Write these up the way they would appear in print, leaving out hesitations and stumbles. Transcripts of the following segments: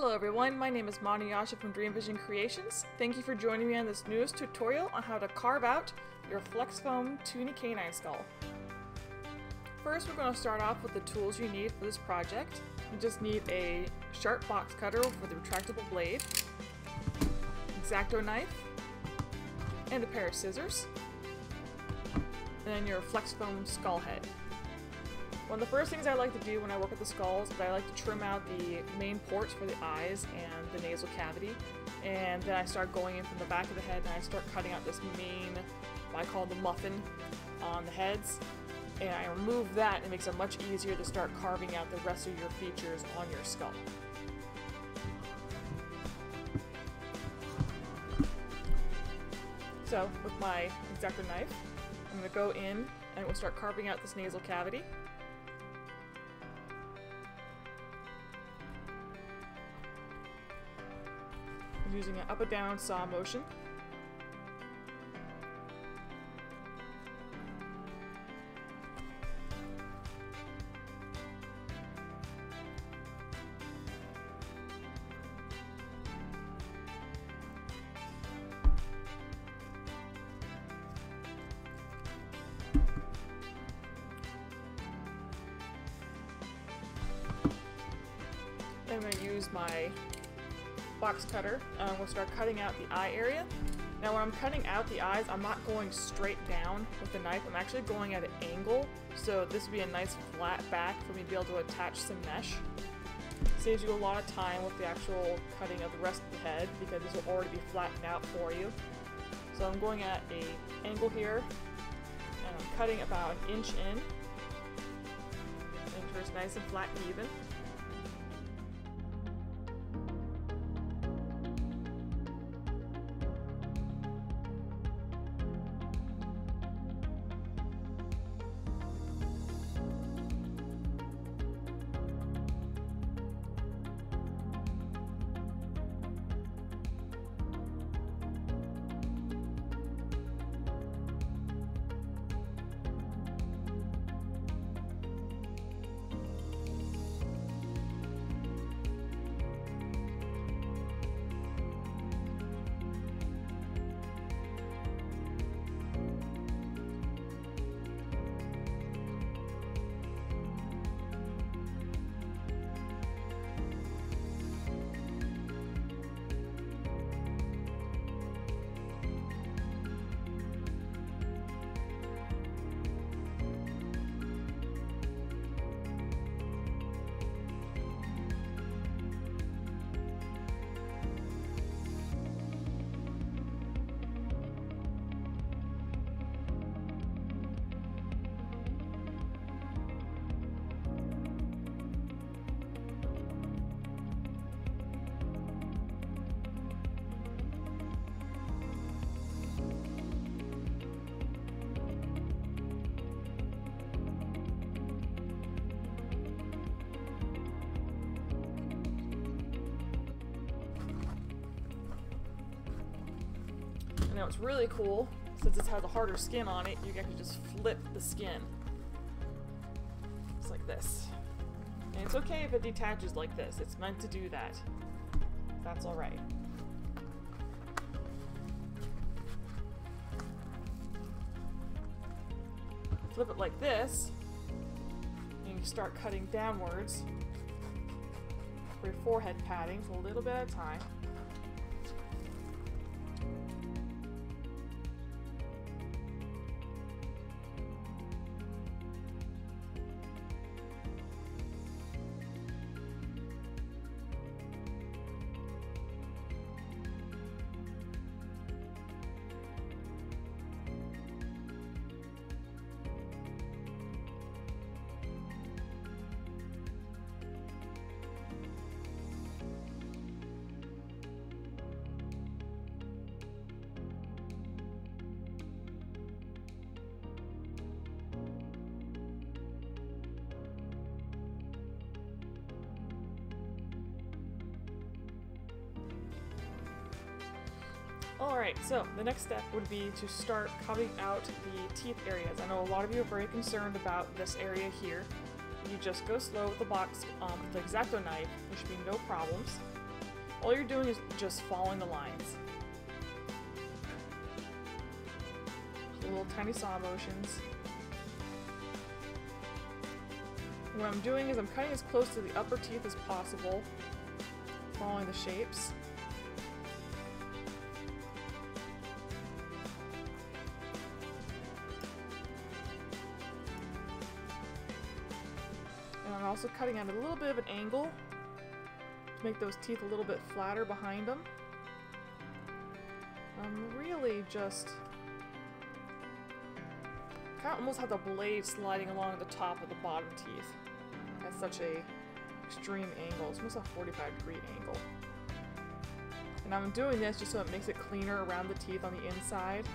Hello everyone, my name is Manuyasha from Dreamvision Creations. Thank you for joining me on this newest tutorial on how to carve out your Flexfoam Toony canine skull. First, we're going to start off with the tools you need for this project. You just need a sharp box cutter with a retractable blade, X-Acto knife, and a pair of scissors, and then your Flexfoam skull head. One of the first things I like to do when I work with the skulls is I like to trim out the main ports for the eyes and the nasal cavity, and then I start going in from the back of the head and I start cutting out this main, what I call the muffin, on the heads, and I remove that and it makes it much easier to start carving out the rest of your features on your skull. So with my X-Acto knife, I'm going to go in and we'll start carving out this nasal cavity. I'm using an up and down saw motion. Then I'm going to use my box cutter and we'll start cutting out the eye area. Now when I'm cutting out the eyes, I'm not going straight down with the knife, I'm actually going at an angle, so this would be a nice flat back for me to be able to attach some mesh. Saves you a lot of time with the actual cutting of the rest of the head because this will already be flattened out for you. So I'm going at an angle here and I'm cutting about an inch in. Make sure it's nice and flat and even. Now it's really cool, since this has a harder skin on it, you can actually just flip the skin. Just like this. And it's okay if it detaches like this, it's meant to do that. That's alright. Flip it like this, and you start cutting downwards for your forehead padding, so a little bit at a time. Alright, so the next step would be to start cutting out the teeth areas. I know a lot of you are very concerned about this area here. You just go slow with the box with the X-Acto knife, there should be no problems. All you're doing is just following the lines. Little tiny saw motions. What I'm doing is I'm cutting as close to the upper teeth as possible, following the shapes. And I'm also cutting at a little bit of an angle to make those teeth a little bit flatter behind them. I'm really just kind of almost have the blade sliding along the top of the bottom teeth at such a extreme angle. It's almost a 45-degree angle. And I'm doing this just so it makes it cleaner around the teeth on the inside.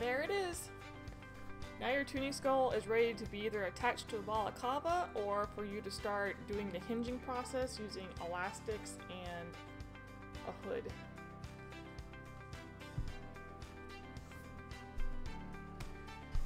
there it is! Now your tuning skull is ready to be either attached to a balaclava or for you to start doing the hinging process using elastics and a hood.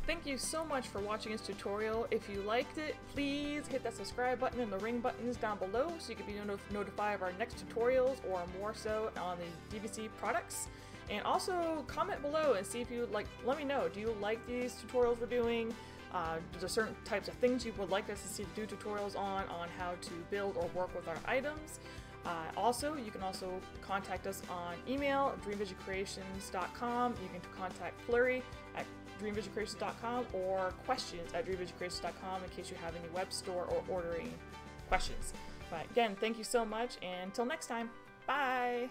Thank you so much for watching this tutorial. If you liked it, please hit that subscribe button and the ring buttons down below so you can be notified of our next tutorials or more so on the DVC products. And also comment below and see if you let me know, do you like these tutorials we're doing? Are there certain types of things you would like us to see do tutorials on how to build or work with our items? Also, you can also contact us on email at dreamvisioncreations.com. You can contact Flurry at dreamvisioncreations.com or questions at dreamvisioncreations.com in case you have any web store or ordering questions. But again, thank you so much, and until next time, bye!